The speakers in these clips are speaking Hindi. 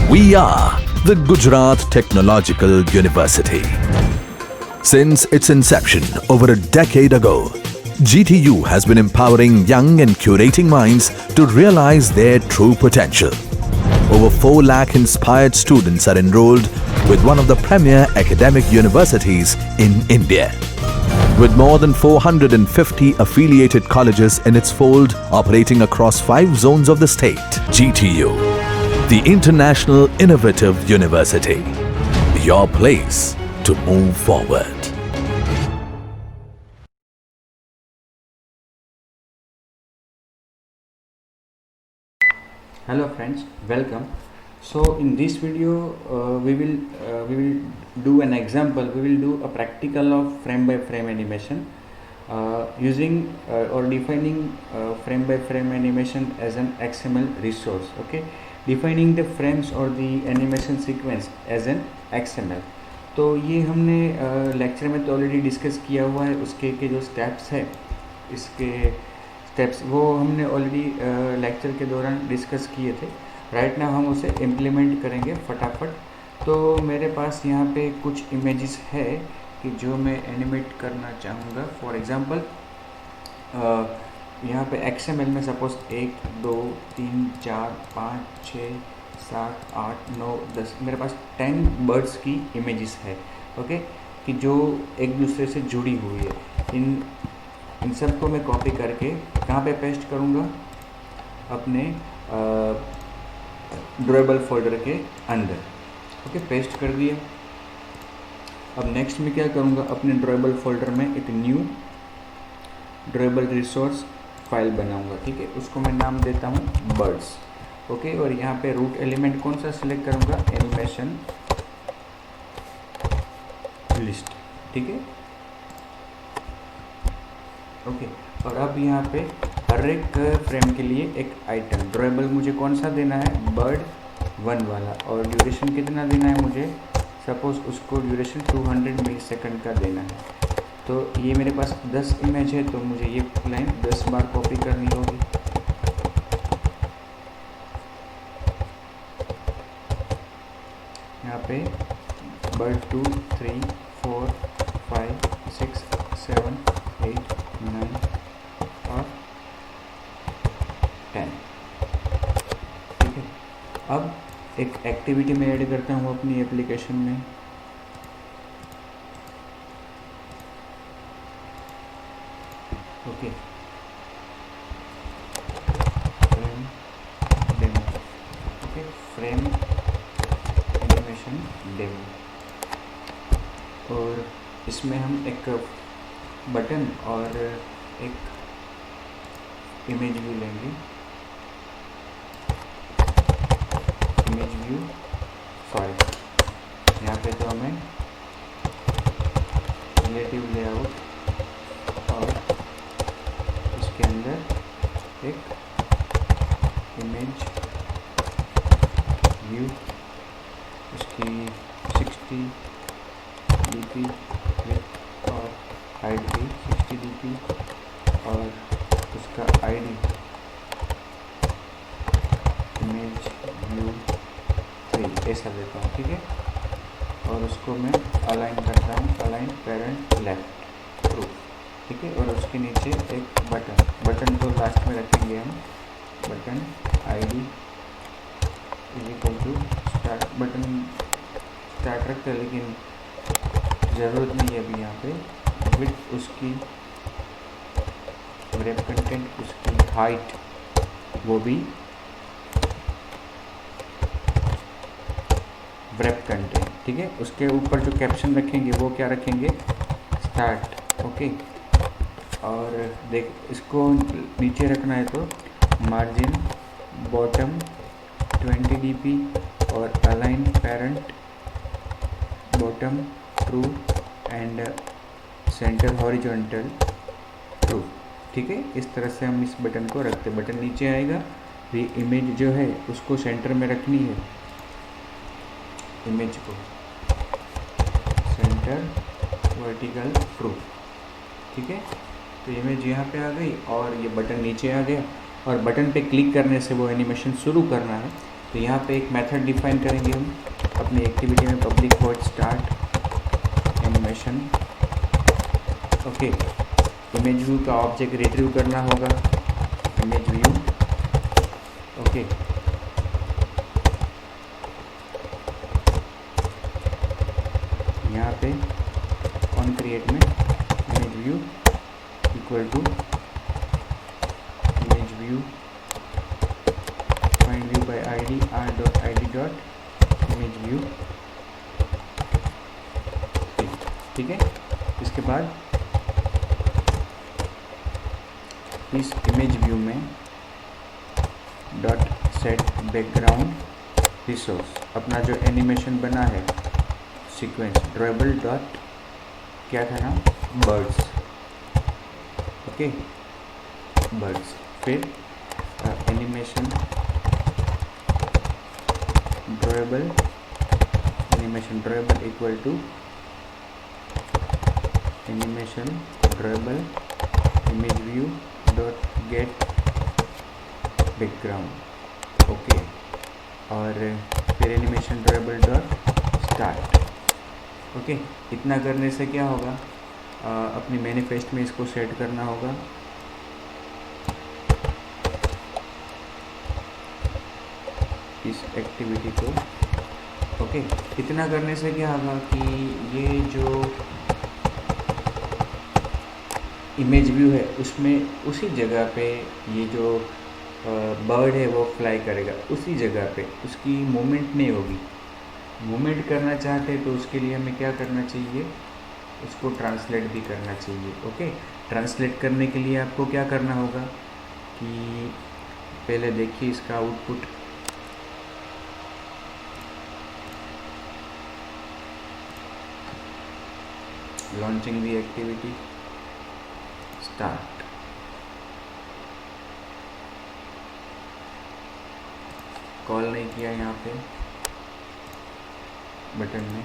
We are the Gujarat Technological University. Since its inception over a decade ago, GTU has been empowering young and curating minds to realize their true potential. Over 4 lakh inspired students are enrolled with one of the premier academic universities in India. With more than 450 affiliated colleges in its fold operating across 5 zones of the state, GTU, the International Innovative University, your place to move forward. Hello friends, welcome. So in this video we will do an example. We will do a practical of frame by frame animation using or defining frame by frame animation as an XML resource. Okay, defining the frames or the animation sequence as an XML. तो ये हमने लेक्चर में तो ऑलरेडी डिस्कस किया हुआ है. उसके के जो स्टेप्स है, इसके स्टेप्स वो हमने ऑलरेडी लेक्चर के दौरान डिस्कस किए थे. राइट नाउ हम उसे इम्प्लीमेंट करेंगे फटाफट. तो मेरे पास यहाँ पे कुछ इमेजेस है कि जो मैं एनिमेट करना चाहूँगा. फॉर एग्जांपल यहाँ पे XML में सपोज 1 2 3 4 5 6 7 8 9 10 मेरे पास 10 बर्ड्स की इमेजेस है. ओके, कि जो एक दूसरे से जुड़ी हुई है. इन सब को मैं कॉपी करके कहाँ पे पेस्ट करूँगा? अपने ड्रॉएबल फोल्डर के अंदर. ओके, पेस्ट कर दिया. अब नेक्स्ट में क्या करूँगा? अपने ड्रॉएबल फोल्डर में एक न्यू ड्रॉएबल रिसोर्स फाइल बनाऊँगा. ठीक है, उसको मैं नाम देता हूँ बर्ड्स. ओके, और यहाँ पे रूट एलिमेंट कौन सा सिलेक्ट करूँगा? Animation list. ठीक है, ओके. और अब यहाँ पे हर एक फ्रेम के लिए एक आइटम ड्रॉएबल मुझे कौन सा देना है? बर्ड 1 वाला. और ड्यूरेशन कितना देना है मुझे? सपोज उसको ड्यूरेशन 200 मिली सेकंड का देना है. तो ये मेरे पास 10 इमेज है, तो मुझे ये लाइन 10 बार कॉपी करनी होगी. यहाँ पे बर्ड 2 3 4 5 6 7 8 9 और 10. ठीक है, अब एक एक्टिविटी में ऐड करता हूँ अपनी एप्लीकेशन में. Okay, frame demo. Okay, frame animation demo. और इसमें हम एक बटन और एक इमेज व्यू लेंगे. Image view file. यहाँ पे तो हमें रिलेटिव लेआउट और इसके अंदर एक इमेज व्यू, उसकी 60 dp विड्थ और हाइट भी 60 dp और उसका आईडी इमेज व्यू 3 ऐसा देता हूँ. ठीक है, और उसको मैं अलाइन करता हूँ, अलाइन पेरेंट लेफ्ट ट्रू. ठीक है, और उसके नीचे एक बटन तो लास्ट में रखेंगे हम. Button ID is equal to start. Button start रखते हैं, लेकिन ज़रूरत नहीं है अभी. यहाँ पे विड्थ उसकी, रैप कंटेंट उसकी, हाइट वो भी रैप कंटेंट. ठीक है, उसके ऊपर जो कैप्शन रखेंगे वो क्या रखेंगे? स्टार्ट. ओके, और देख इसको नीचे रखना है तो मार्जिन बॉटम 20 dp और align parent bottom true and centre horizontal true. ठीक है, इस तरह से हम इस बटन को रखते. बटन नीचे आएगा, ये इमेज जो है उसको सेंटर में रखनी है. इमेज को सेंटर वर्टिकल ट्रू. ठीक है, तो इमेज यहाँ पे आ गई और ये बटन नीचे आ गया. और बटन पे क्लिक करने से वो एनिमेशन शुरू करना है. तो यहाँ पे एक मेथड डिफाइन करेंगे हम अपनी एक्टिविटी में, public void start animation. Okay, image view का ऑब्जेक्ट रिट्रीव करना होगा, इमेज व्यू। ओके, यहाँ पे ऑन क्रिएट में image view equal to image view find view by ID r.id image view. ठीक है, इसके बाद इस इमेज व्यू में डॉट सेट बैकग्राउंड रिसोर्स, अपना जो एनिमेशन बना है सीक्वेंस ड्राइबल डॉट क्या था नाम, बर्ड्स। Okay, birds. फिर animation drawable equal to animation drawable image view dot get background. Okay, और फिर animation drawable dot start. Okay, इतना करने से क्या होगा, अपनी मैनिफेस्ट में इसको सेट करना होगा। इस एक्टिविटी को। ओके, इतना करने से क्या होगा कि ये जो इमेज व्यू है उसमें उसी जगह पे ये जो बर्ड है वो फ्लाई करेगा, उसी जगह पे उसकी मूवमेंट नहीं होगी। मूवमेंट करना चाहते हैं तो उसके लिए हमें क्या करना चाहिए, उसको ट्रांसलेट भी करना चाहिए। ओके, ट्रांसलेट करने के लिए आपको क्या करना होगा कि पहले देखिए इसका output. Launching the activity, start. Call नहीं किया यहाँ पे बटन में,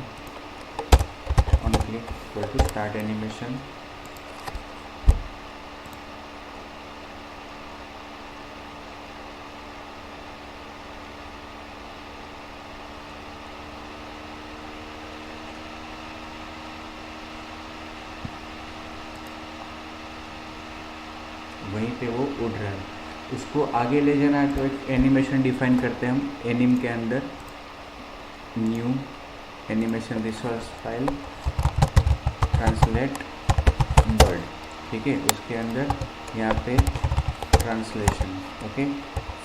on click equal to start animation. वहीं पे वो उड़ रहा है, उसको आगे ले जाना है तो एक एनिमेशन डिफाइन करते हैं हम एनिम के अंदर, new animation resource file translate bird. ठीक है, उसके अंदर यहाँ पे ट्रांसलेशन। ओके,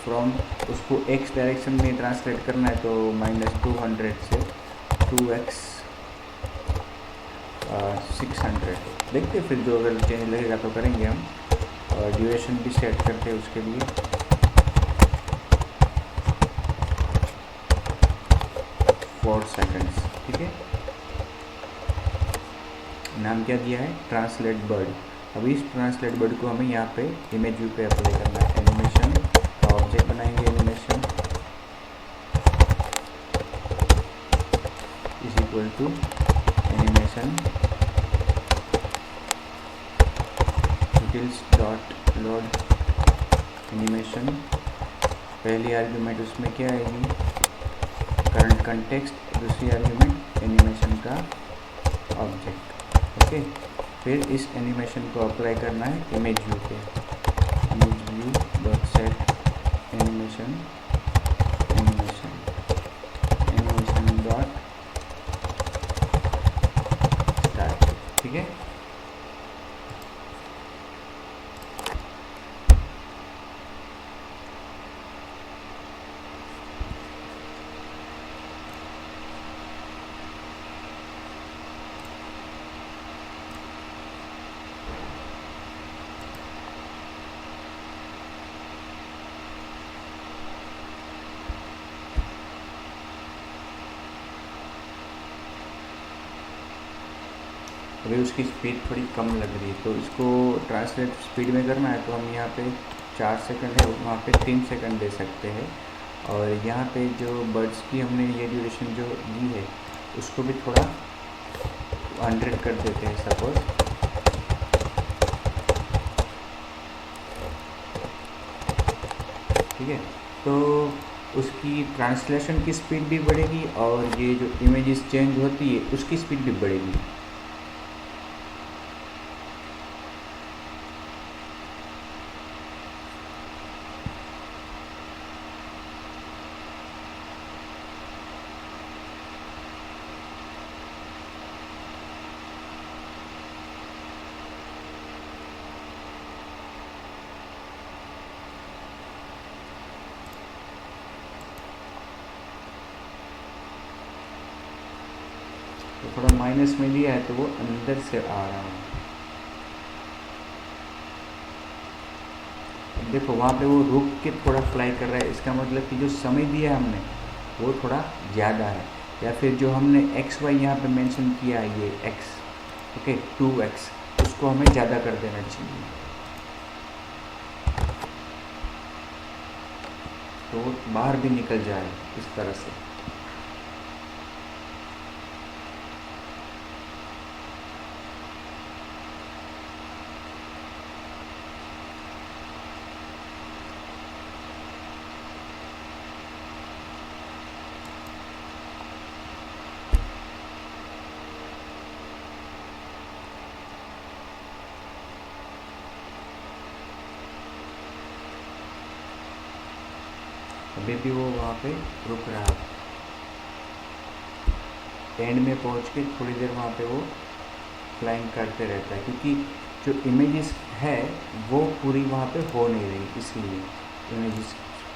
फ्रॉम उसको एक्स डायरेक्शन में ट्रांसलेट करना है तो -200 से 2x 600। देखते फिर जो अगर चेंज लगेगा तो करेंगे हम। और ड्यूरेशन भी सेट करते हैं उसके लिए, 4 सेकंड्स। ठीक है, नाम क्या दिया है, ट्रांसलेट बर्ड। अब इस ट्रांसलेट बर्ड को हमें यहाँ पे इमेज व्यू पे अप्लाई करना है। एनिमेशन का ऑब्जेक्ट बनाएंगे, animation is equal to animation details dot load animation. पहली आर्ग्यूमेंट उसमें क्या आएगी, करंट कंटेक्स्ट। दूसरी आर्ग्यूमेंट एनिमेशन का ऑब्जेक्ट। ओके, फिर इस एनिमेशन को अप्लाई करना है इमेज व्यू पे, image view dot set animation dot start. ठीक है, अभी उसकी स्पीड थोड़ी कम लग रही है तो इसको ट्रांसलेट स्पीड में करना है तो हम यहाँ पे 4 सेकंड है, वहाँ पे 3 सेकंड दे सकते हैं। और यहाँ पे जो बर्ड्स की हमने ये ड्यूरेशन जो दी है उसको भी थोड़ा 100 कर देते हैं सपोज। ठीक है, तो उसकी ट्रांसलेशन की स्पीड भी बढ़ेगी और ये जो इमेजेस चेंज होती है उसकी स्पीड भी बढ़ेगी। तो थोड़ा माइनस में लिया है तो वो अंदर से आ रहा है। देखो वहाँ पे वो रुक के थोड़ा फ्लाई कर रहा है, इसका मतलब कि जो समय दिया हमने वो थोड़ा ज़्यादा है। या फिर जो हमने एक्स वाई यहाँ पे मेंशन किया है, ये एक्स, ओके 2x, उसको हमें ज़्यादा कर देना चाहिए तो वो बाहर भी निकल जाए इस तरह से। अभी भी वो वहाँ पे रुक रहा है, एंड में पहुँच के थोड़ी देर वहाँ पे वो फ्लाइंग करते रहता है, क्योंकि जो इमेजेस है वो पूरी वहाँ पे हो नहीं रही, इसलिए इमेजेस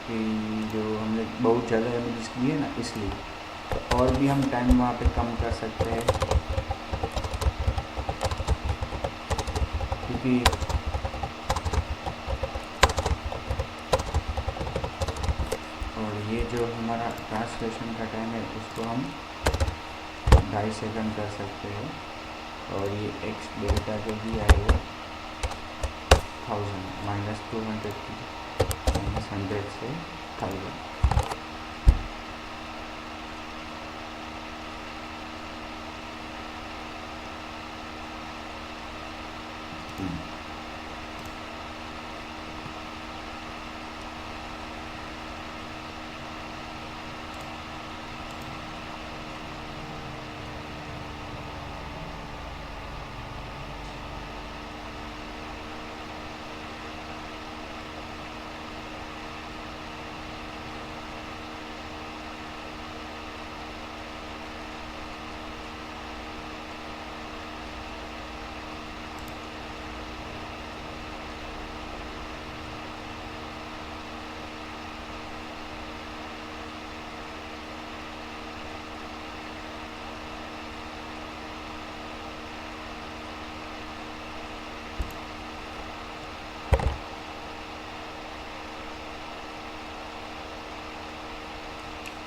की जो हमने बहुत ज़्यादा इमेजेस की है ना, इसलिए। तो और भी हम टाइम वहाँ पे कम कर सकते हैं, क्योंकि और ये जो हमारा ट्रांसलेशन का टाइम है उसको हम 2.5 सेकंड कर सकते हैं। और ये एक्स डेल्टा जो भी है वो 1000 -200 -100 से 1000।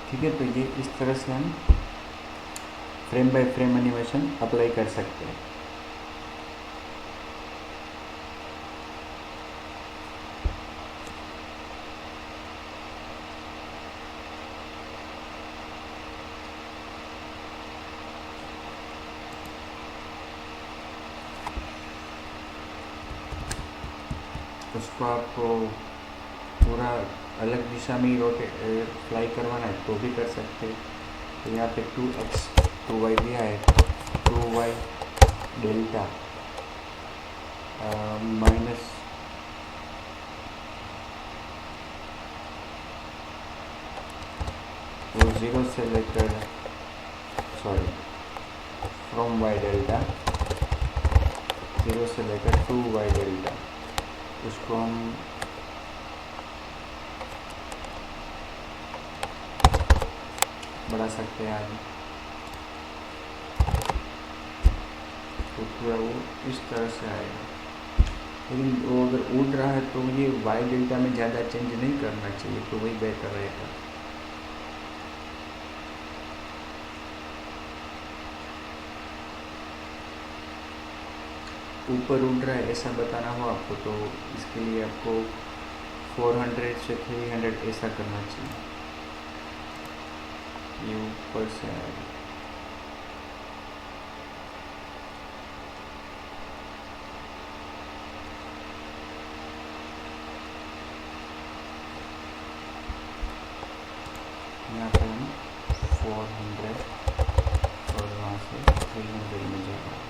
ठीक है, तो ये इस तरह से हम frame by frame animation apply कर सकते हैं। उसको आपको पूरा अलग दिशा में ही रोटेट फ्लाई करवाना है तो भी कर सकते हैं। तो यहाँ पे 2x 2y दिया है, 2y डेल्टा माइनस वो 0 से लेकर फ्रॉम y डेल्टा 0 से लेकर 2y डेल्टा, उसको हम बढ़ा सकते हैं आगे। तो पूरा वो इस तरह से आएगा, लेकिन वो अगर उड़ रहा है तो ये वाई डेल्टा में ज़्यादा चेंज नहीं करना चाहिए, तो वही बेहतर रहेगा। ऊपर उड़ रहा है ऐसा बताना हो आपको, तो इसके लिए आपको 400 से 300 ऐसा करना चाहिए, ये ऊपर से आएगा। हम 400 और वहाँ से 300 में जाएगा।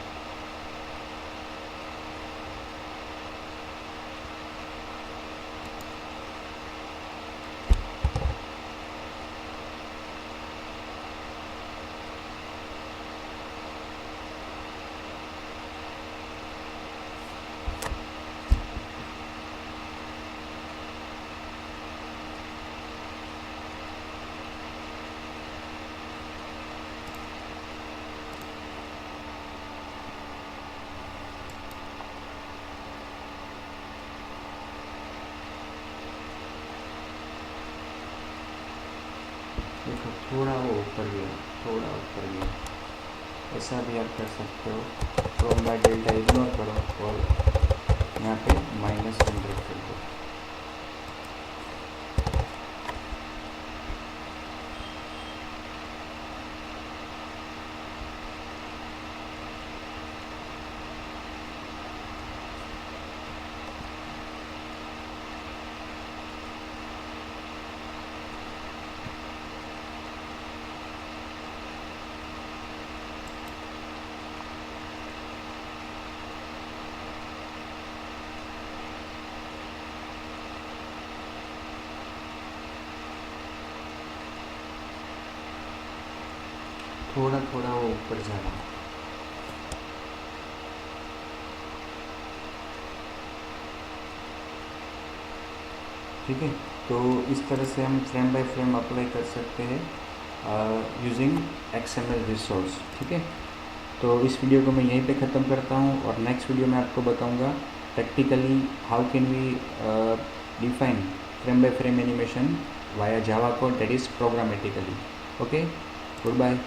देखो थोड़ा वो ऊपर गया, थोड़ा ऊपर गया, ऐसा भी आप कर सकते हो। फ्रॉम बाय डेल्टा इग्नोर करो और यहाँ पे -100 कर दो। थोड़ा थोड़ा वो ऊपर जा रहा है। ठीक है, तो इस तरह से हम फ्रेम बाय फ्रेम अप्लाई कर सकते हैं यूजिंग XML रिसोर्स। ठीक है, तो इस वीडियो को मैं यहीं पे ख़त्म करता हूँ और नेक्स्ट वीडियो में आपको बताऊँगा practically how can we define frame by frame animation via Java code, that is programmatically. Okay, good bye.